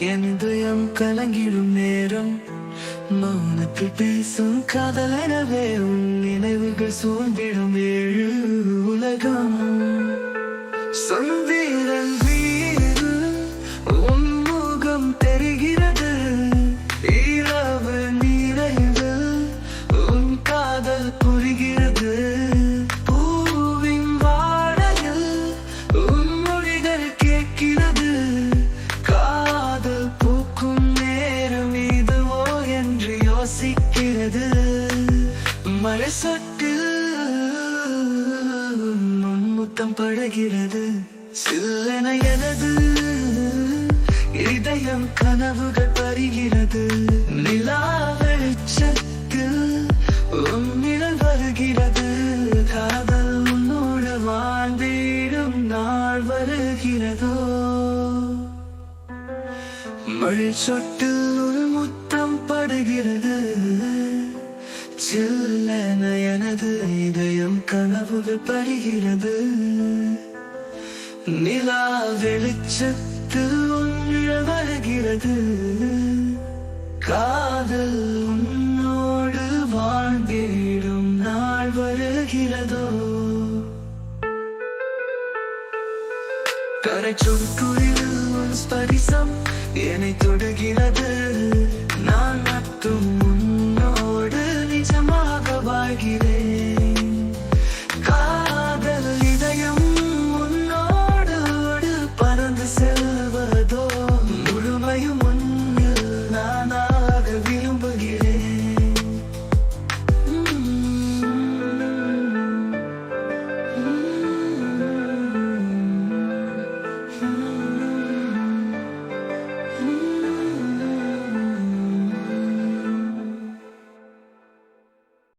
என் இதயம் கலங்கிடும் நேரம் மௌனத்தில் பேசும் காதலனவே உன் நினைவுகள் சூழ்ந்திடும் ஏழு உலகம் சந்திரன் வீடு உன் முகம் தெரிகிறது இரவு நிறைவு உன் காதல் புரிகிறது பூவின் வாடையில் உன் மொழிகள் கேட்கிறது காதல் பூக்கும் நேரம் இதுவோ என்று யோசிக்கிறது மழை சொட்டில் முத்தம் படுகிறது சில்லென எனது இதயம் கனவுகள் பறிகிறது நிலா வெளிச்சத்தில் உன்னிடம் வருகிறது காதல் உன்னோடு வாழ்ந்திடும் நாள் வருகிறதோ மழை சொட்டில் ஒரு முத்தம் படுகிறது சில்லென எனது இதயம் கனவுகள் பறிகிறது நிலா வெளிச்சத்தில் உன்னிடம் வருகிறது காதல் உன்னோடு வாழ்ந்திடும் நாள் வருகிறதோ கரைச்சொற்குயில் உன் ஸ்பரிசம் என்னை தொடுகிறது நான் மட்டும் உன்னோடு நிஜமாக வாழ்கிறேன்